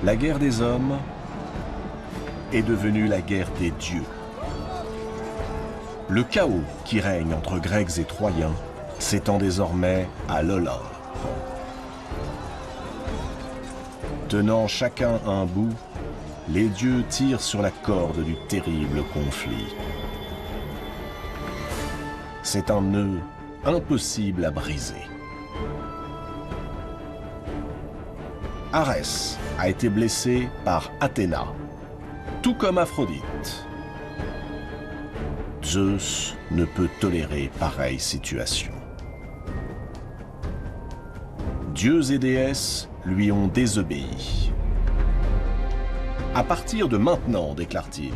La guerre des hommes est devenue la guerre des dieux. Le chaos qui règne entre Grecs et Troyens s'étend désormais à l'Olympe. Tenant chacun un bout, les dieux tirent sur la corde du terrible conflit. C'est un nœud impossible à briser. Arès a été blessé par Athéna, tout comme Aphrodite. Zeus ne peut tolérer pareille situation. Dieux et déesses lui ont désobéi. À partir de maintenant, déclare-t-il,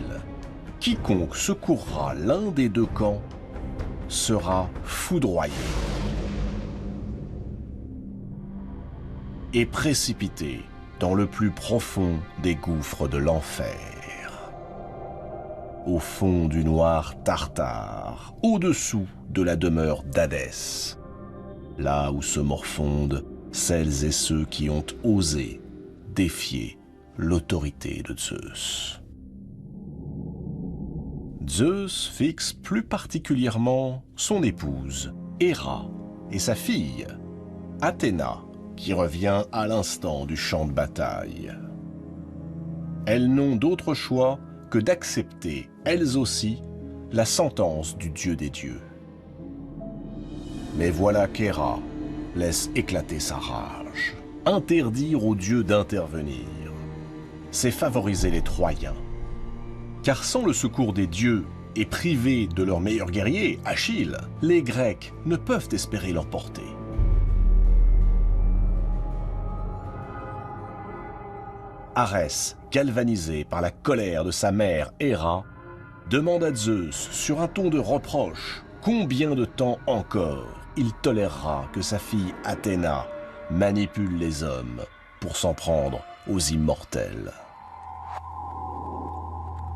quiconque secourra l'un des deux camps sera foudroyé et précipité dans le plus profond des gouffres de l'enfer, au fond du noir Tartare, au-dessous de la demeure d'Hadès, là où se morfondent celles et ceux qui ont osé défier l'autorité de Zeus. Zeus fixe plus particulièrement son épouse, Héra, et sa fille, Athéna, qui revient à l'instant du champ de bataille. Elles n'ont d'autre choix que d'accepter, elles aussi, la sentence du dieu des dieux. Mais voilà qu'Héra laisse éclater sa rage. Interdire aux dieux d'intervenir, c'est favoriser les Troyens. Car sans le secours des dieux et privés de leur meilleur guerrier, Achille, les Grecs ne peuvent espérer l'emporter. Arès, galvanisé par la colère de sa mère Héra, demande à Zeus, sur un ton de reproche, combien de temps encore il tolérera que sa fille Athéna manipule les hommes pour s'en prendre aux immortels.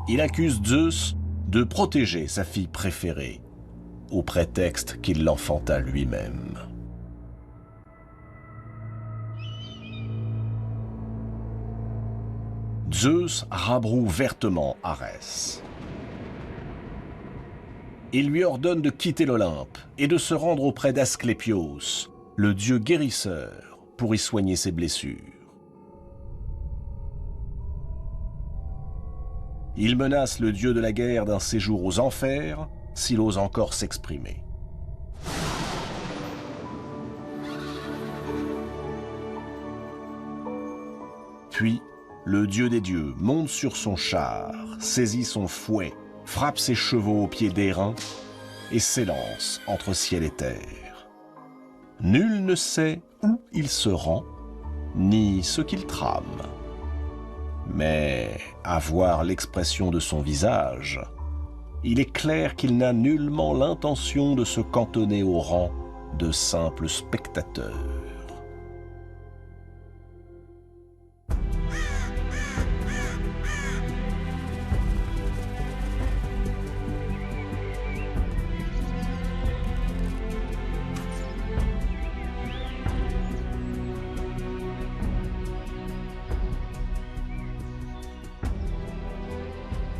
Il accuse Zeus de protéger sa fille préférée, au prétexte qu'il l'enfanta lui-même. Zeus rabroue vertement Arès. Il lui ordonne de quitter l'Olympe et de se rendre auprès d'Asclépios, le dieu guérisseur, pour y soigner ses blessures. Il menace le dieu de la guerre d'un séjour aux enfers s'il ose encore s'exprimer. Puis, le dieu des dieux monte sur son char, saisit son fouet, frappe ses chevaux au pied d'airain et s'élance entre ciel et terre. Nul ne sait où il se rend, ni ce qu'il trame. Mais, à voir l'expression de son visage, il est clair qu'il n'a nullement l'intention de se cantonner au rang de simple spectateur.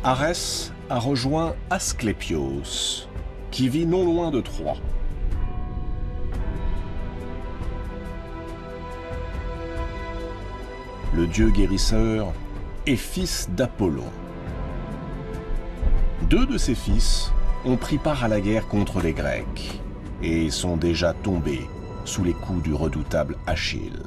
Arès a rejoint Asclépios, qui vit non loin de Troie. Le dieu guérisseur est fils d'Apollon. Deux de ses fils ont pris part à la guerre contre les Grecs et sont déjà tombés sous les coups du redoutable Achille.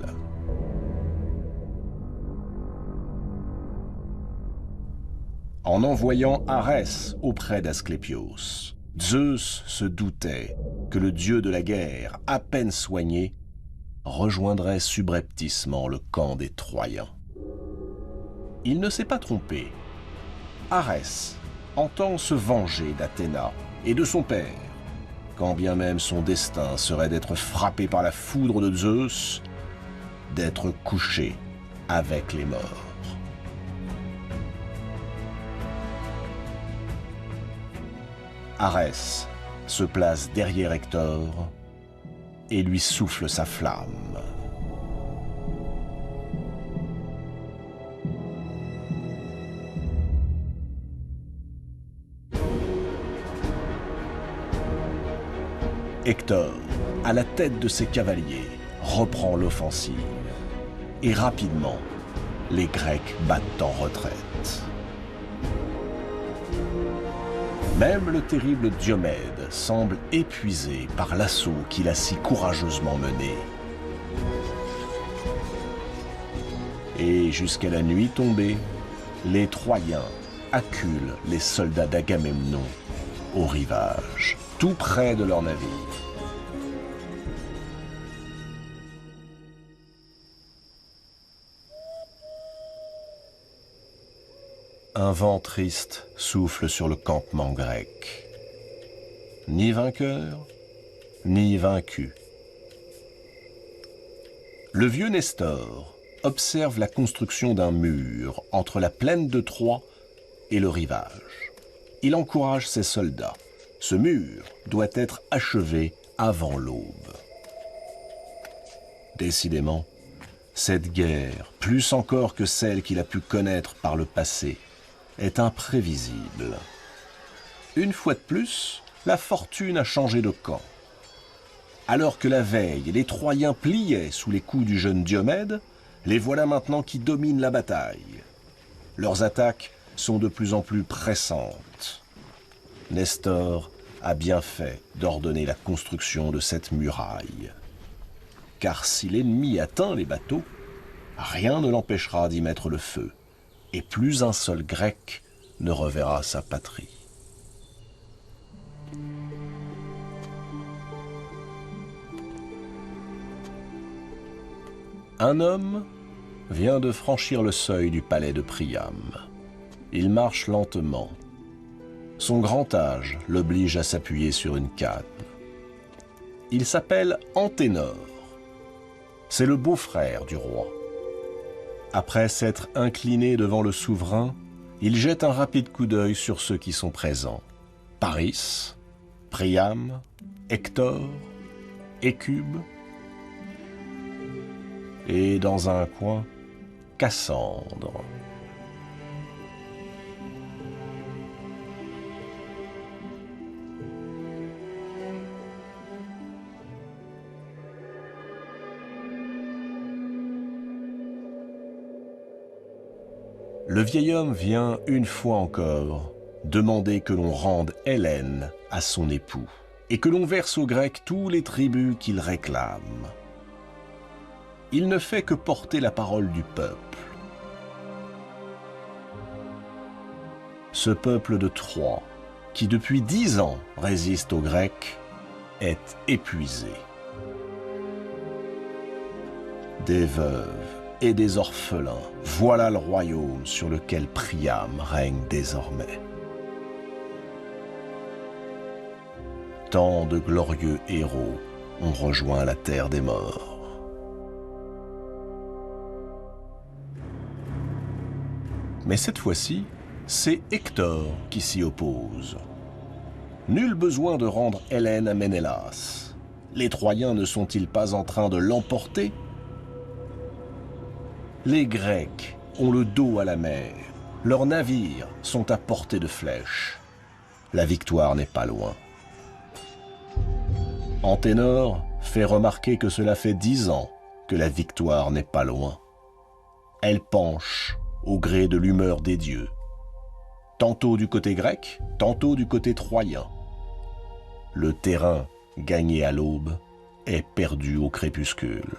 En envoyant Arès auprès d'Asclépios, Zeus se doutait que le dieu de la guerre, à peine soigné, rejoindrait subrepticement le camp des Troyens. Il ne s'est pas trompé. Arès entend se venger d'Athéna et de son père, quand bien même son destin serait d'être frappé par la foudre de Zeus, d'être couché avec les morts. Arès se place derrière Hector et lui souffle sa flamme. Hector, à la tête de ses cavaliers, reprend l'offensive. Et rapidement, les Grecs battent en retraite. Même le terrible Diomède semble épuisé par l'assaut qu'il a si courageusement mené. Et jusqu'à la nuit tombée, les Troyens acculent les soldats d'Agamemnon au rivage, tout près de leur navire. Un vent triste souffle sur le campement grec. Ni vainqueur, ni vaincu. Le vieux Nestor observe la construction d'un mur entre la plaine de Troie et le rivage. Il encourage ses soldats. Ce mur doit être achevé avant l'aube. Décidément, cette guerre, plus encore que celle qu'il a pu connaître par le passé, est imprévisible. Une fois de plus, la fortune a changé de camp. Alors que la veille, les Troyens pliaient sous les coups du jeune Diomède, les voilà maintenant qui dominent la bataille. Leurs attaques sont de plus en plus pressantes. Nestor a bien fait d'ordonner la construction de cette muraille. Car si l'ennemi atteint les bateaux, rien ne l'empêchera d'y mettre le feu, et plus un seul Grec ne reverra sa patrie. Un homme vient de franchir le seuil du palais de Priam. Il marche lentement. Son grand âge l'oblige à s'appuyer sur une canne. Il s'appelle Anténor. C'est le beau-frère du roi. Après s'être incliné devant le souverain, il jette un rapide coup d'œil sur ceux qui sont présents. Paris, Priam, Hector, Écube, et dans un coin, Cassandre. Le vieil homme vient une fois encore demander que l'on rende Hélène à son époux et que l'on verse aux Grecs tous les tributs qu'ils réclament. Il ne fait que porter la parole du peuple. Ce peuple de Troie, qui depuis 10 ans résiste aux Grecs, est épuisé. Des veuves et des orphelins, voilà le royaume sur lequel Priam règne désormais. Tant de glorieux héros ont rejoint la terre des morts. Mais cette fois-ci, c'est Hector qui s'y oppose. Nul besoin de rendre Hélène à Ménélas. Les Troyens ne sont-ils pas en train de l'emporter? Les Grecs ont le dos à la mer. Leurs navires sont à portée de flèches. La victoire n'est pas loin. Anténor fait remarquer que cela fait 10 ans que la victoire n'est pas loin. Elle penche au gré de l'humeur des dieux, tantôt du côté grec, tantôt du côté troyen. Le terrain gagné à l'aube est perdu au crépuscule.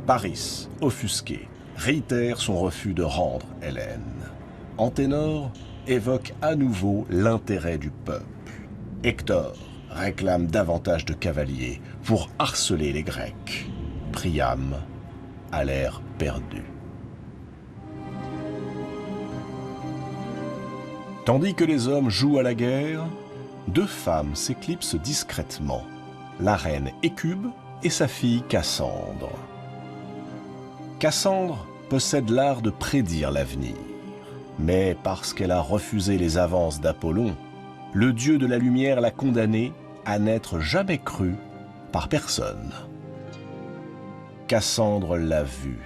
Paris, offusqué, réitère son refus de rendre Hélène. Anténor évoque à nouveau l'intérêt du peuple. Hector réclame davantage de cavaliers pour harceler les Grecs. Priam a l'air perdu. Tandis que les hommes jouent à la guerre, 2 femmes s'éclipsent discrètement, la reine Écube et sa fille Cassandre. Cassandre possède l'art de prédire l'avenir, mais parce qu'elle a refusé les avances d'Apollon, le dieu de la lumière l'a condamnée à n'être jamais crue par personne. Cassandre l'a vu.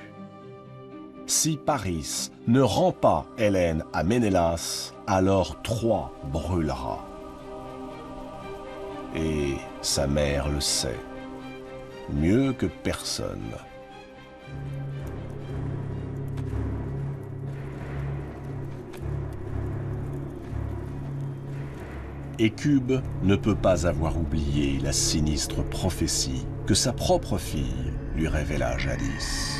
Si Paris ne rend pas Hélène à Ménélas, alors Troie brûlera. Et sa mère le sait, mieux que personne. Hécube ne peut pas avoir oublié la sinistre prophétie que sa propre fille lui révéla jadis.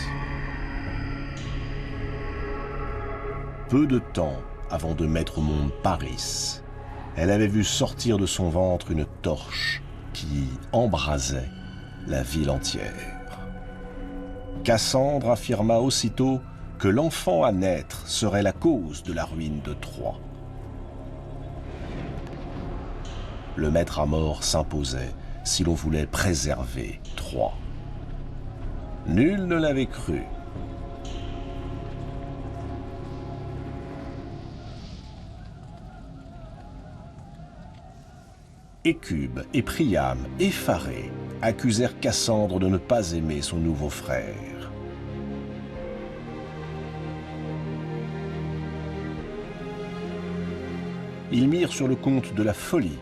Peu de temps avant de mettre au monde Paris, elle avait vu sortir de son ventre une torche qui embrasait la ville entière. Cassandre affirma aussitôt que l'enfant à naître serait la cause de la ruine de Troie. Le maître à mort s'imposait si l'on voulait préserver Troie. Nul ne l'avait cru. Hécube et Priam, effarés, accusèrent Cassandre de ne pas aimer son nouveau frère. Ils mirent sur le compte de la folie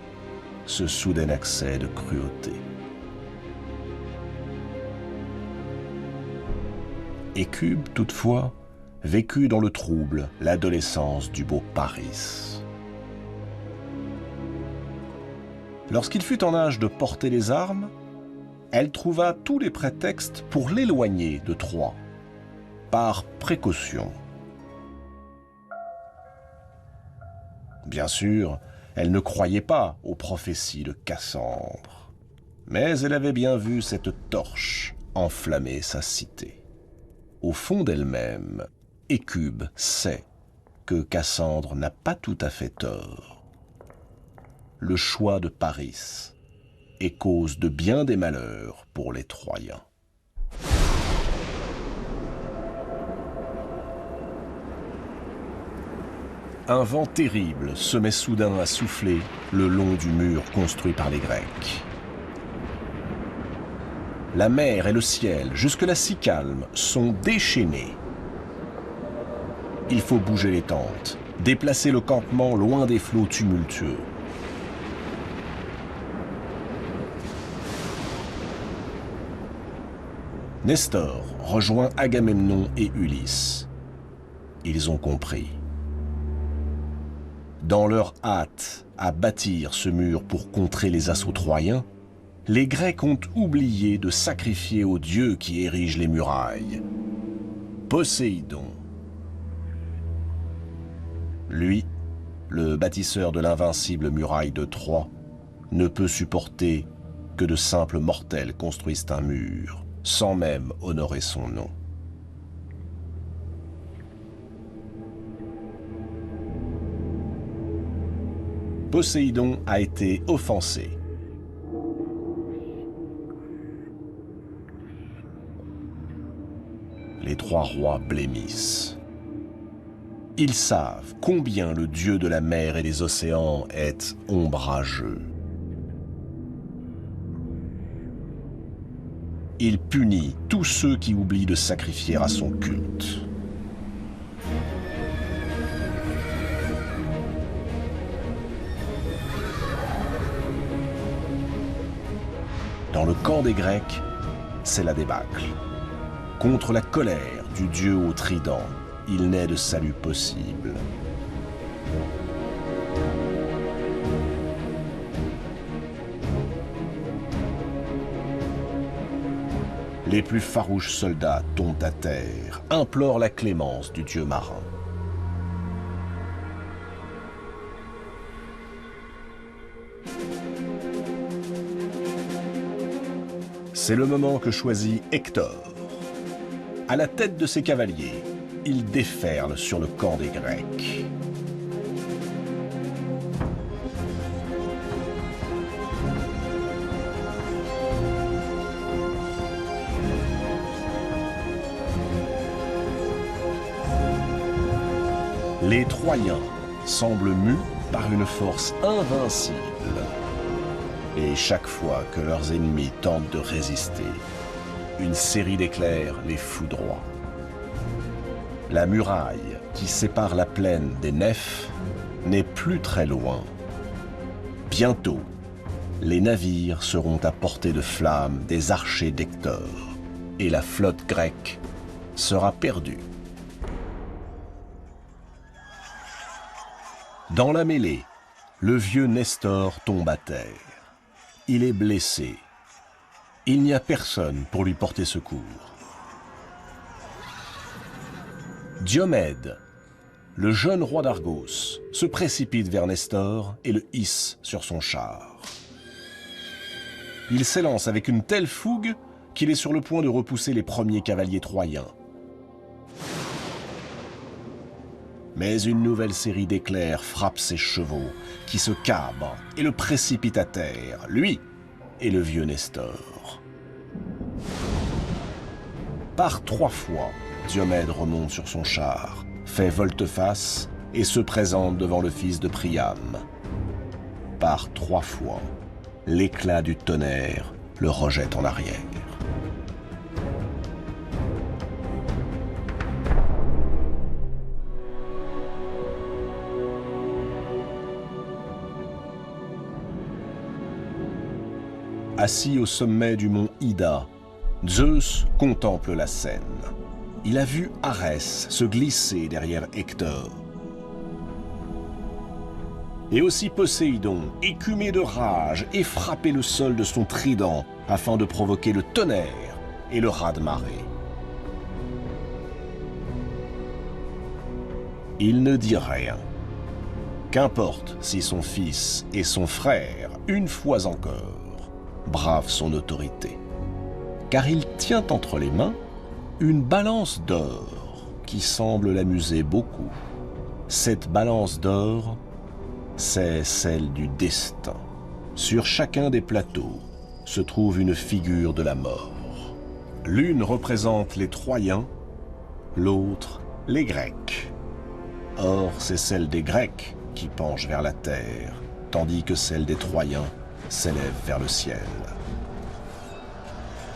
ce soudain accès de cruauté. Hécube, toutefois, vécut dans le trouble l'adolescence du beau Paris. Lorsqu'il fut en âge de porter les armes, elle trouva tous les prétextes pour l'éloigner de Troie, par précaution. Bien sûr, elle ne croyait pas aux prophéties de Cassandre, mais elle avait bien vu cette torche enflammer sa cité. Au fond d'elle-même, Hécube sait que Cassandre n'a pas tout à fait tort. Le choix de Paris est cause de bien des malheurs pour les Troyens. Un vent terrible se met soudain à souffler le long du mur construit par les Grecs. La mer et le ciel, jusque-là si calmes, sont déchaînés. Il faut bouger les tentes, déplacer le campement loin des flots tumultueux. Nestor rejoint Agamemnon et Ulysse. Ils ont compris. Dans leur hâte à bâtir ce mur pour contrer les assauts troyens, les Grecs ont oublié de sacrifier au dieu qui érige les murailles, Poséidon. Lui, le bâtisseur de l'invincible muraille de Troie, ne peut supporter que de simples mortels construisent un mur, sans même honorer son nom. Poséidon a été offensé. Les trois rois blêmissent. Ils savent combien le dieu de la mer et des océans est ombrageux. Il punit tous ceux qui oublient de sacrifier à son culte. Dans le camp des Grecs, c'est la débâcle. Contre la colère du dieu au trident, il n'est de salut possible. Les plus farouches soldats tombent à terre, implorent la clémence du dieu marin. C'est le moment que choisit Hector. À la tête de ses cavaliers, il déferle sur le camp des Grecs. Les Troyens semblent mus par une force invincible. Et chaque fois que leurs ennemis tentent de résister, une série d'éclairs les foudroie. La muraille qui sépare la plaine des nefs n'est plus très loin. Bientôt, les navires seront à portée de flamme des archers d'Hector et la flotte grecque sera perdue. Dans la mêlée, le vieux Nestor tombe à terre. Il est blessé. Il n'y a personne pour lui porter secours. Diomède, le jeune roi d'Argos, se précipite vers Nestor et le hisse sur son char. Il s'élance avec une telle fougue qu'il est sur le point de repousser les premiers cavaliers troyens. Mais une nouvelle série d'éclairs frappe ses chevaux, qui se cabrent et le précipitent à terre, lui et le vieux Nestor. Par 3 fois, Diomède remonte sur son char, fait volte-face et se présente devant le fils de Priam. Par 3 fois, l'éclat du tonnerre le rejette en arrière. Assis au sommet du mont Ida, Zeus contemple la scène. Il a vu Arès se glisser derrière Hector. Et aussi Poséidon, écumé de rage, et frapper le sol de son trident afin de provoquer le tonnerre et le raz-de-marée. Il ne dit rien. Qu'importe si son fils et son frère, une fois encore, brave son autorité, car il tient entre les mains une balance d'or qui semble l'amuser beaucoup. Cette balance d'or, c'est celle du destin. Sur chacun des plateaux se trouve une figure de la mort. L'une représente les Troyens, l'autre les Grecs. Or, c'est celle des Grecs qui penche vers la terre, tandis que celle des Troyens s'élève vers le ciel.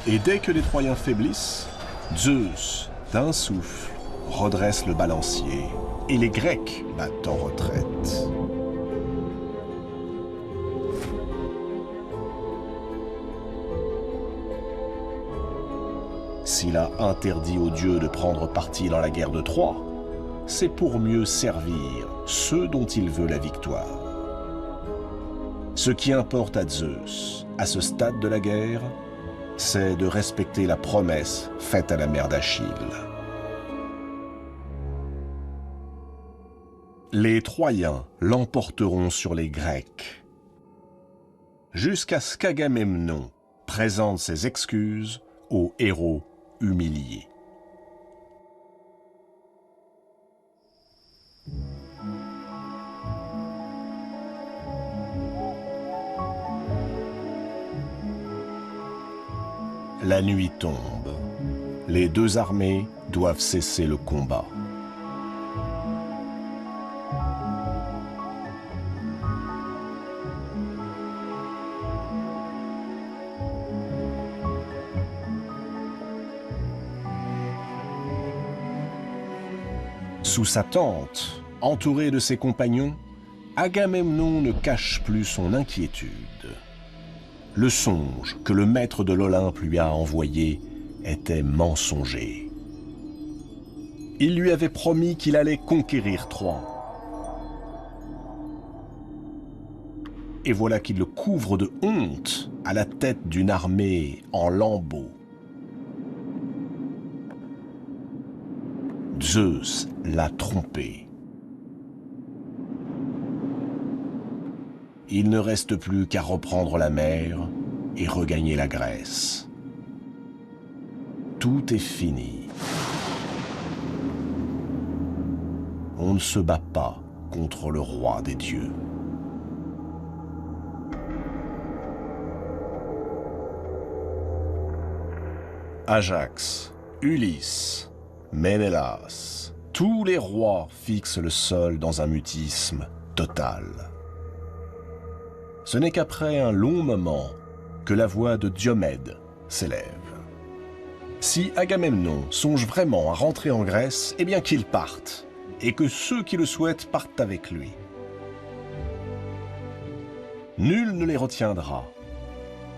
Et dès que les Troyens faiblissent, Zeus, d'un souffle, redresse le balancier, et les Grecs battent en retraite. S'il a interdit aux dieux de prendre parti dans la guerre de Troie, c'est pour mieux servir ceux dont il veut la victoire. Ce qui importe à Zeus, à ce stade de la guerre, c'est de respecter la promesse faite à la mère d'Achille. Les Troyens l'emporteront sur les Grecs, jusqu'à ce qu'Agamemnon présente ses excuses aux héros humiliés. La nuit tombe. Les deux armées doivent cesser le combat. Sous sa tente, entouré de ses compagnons, Agamemnon ne cache plus son inquiétude. Le songe que le maître de l'Olympe lui a envoyé était mensonger. Il lui avait promis qu'il allait conquérir Troie. Et voilà qu'il le couvre de honte à la tête d'une armée en lambeaux. Zeus l'a trompé. Il ne reste plus qu'à reprendre la mer et regagner la Grèce. Tout est fini. On ne se bat pas contre le roi des dieux. Ajax, Ulysse, Ménélas, tous les rois fixent le sol dans un mutisme total. Ce n'est qu'après un long moment que la voix de Diomède s'élève. Si Agamemnon songe vraiment à rentrer en Grèce, eh bien qu'il parte, et que ceux qui le souhaitent partent avec lui. Nul ne les retiendra,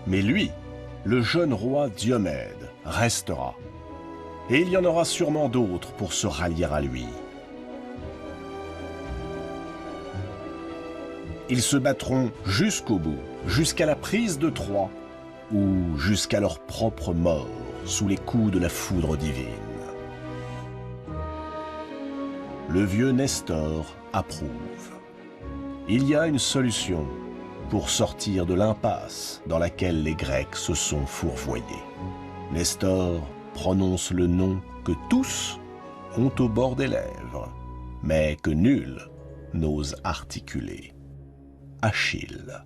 mais lui, le jeune roi Diomède, restera, et il y en aura sûrement d'autres pour se rallier à lui. Ils se battront jusqu'au bout, jusqu'à la prise de Troie, ou jusqu'à leur propre mort sous les coups de la foudre divine. Le vieux Nestor approuve. Il y a une solution pour sortir de l'impasse dans laquelle les Grecs se sont fourvoyés. Nestor prononce le nom que tous ont au bord des lèvres, mais que nul n'ose articuler. Achille.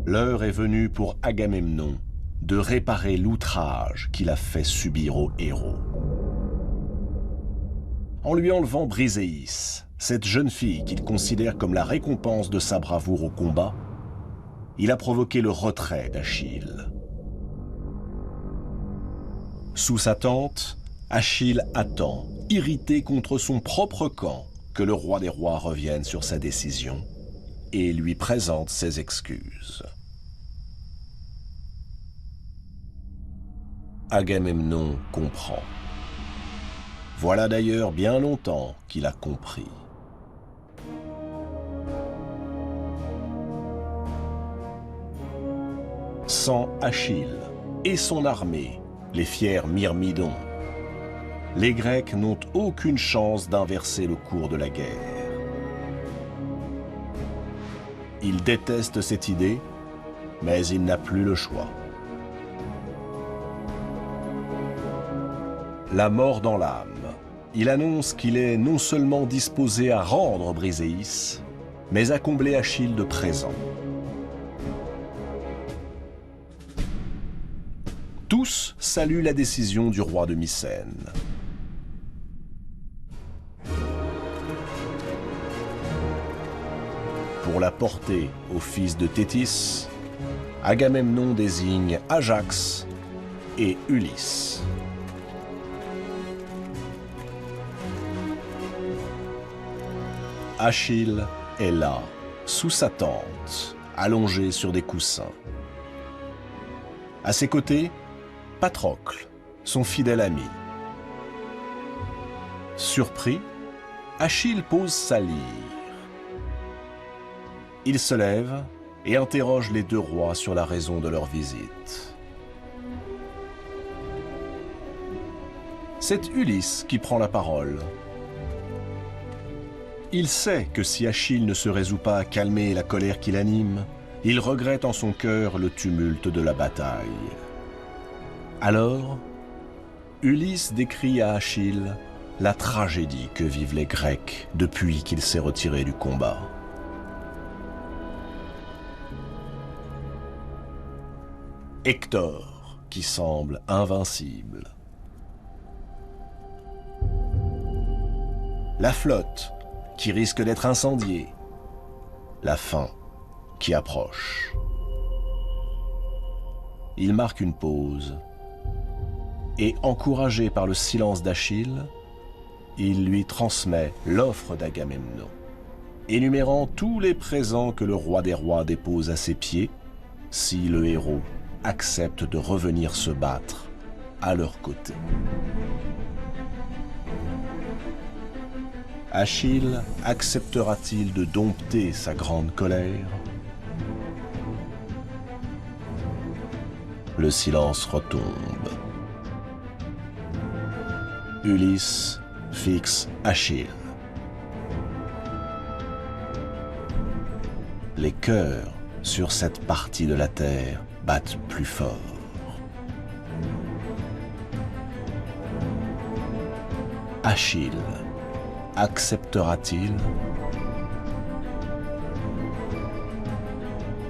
L'heure est venue pour Agamemnon de réparer l'outrage qu'il a fait subir aux héros. En lui enlevant Briséis, cette jeune fille qu'il considère comme la récompense de sa bravoure au combat, il a provoqué le retrait d'Achille. Sous sa tente, Achille attend, irrité contre son propre camp, que le roi des rois revienne sur sa décision et lui présente ses excuses. Agamemnon comprend. Voilà d'ailleurs bien longtemps qu'il a compris. Sans Achille et son armée, les fiers Myrmidons, les Grecs n'ont aucune chance d'inverser le cours de la guerre. Il déteste cette idée, mais il n'a plus le choix. La mort dans l'âme, il annonce qu'il est non seulement disposé à rendre Briséis, mais à combler Achille de présents. Tous saluent la décision du roi de Mycène. Pour la porter au fils de Thétis, Agamemnon désigne Ajax et Ulysse. Achille est là, sous sa tente, allongé sur des coussins. À ses côtés, Patrocle, son fidèle ami. Surpris, Achille pose sa lyre. Il se lève et interroge les deux rois sur la raison de leur visite. C'est Ulysse qui prend la parole. Il sait que si Achille ne se résout pas à calmer la colère qui l'anime, il regrette en son cœur le tumulte de la bataille. Alors, Ulysse décrit à Achille la tragédie que vivent les Grecs depuis qu'il s'est retiré du combat. Hector, qui semble invincible. La flotte, qui risque d'être incendiée. La fin, qui approche. Il marque une pause, et encouragé par le silence d'Achille, il lui transmet l'offre d'Agamemnon, énumérant tous les présents que le roi des rois dépose à ses pieds si le héros accepte de revenir se battre à leur côté. Achille acceptera-t-il de dompter sa grande colère? Le silence retombe. Ulysse fixe Achille. Les cœurs sur cette partie de la terre battent plus fort. Achille acceptera-t-il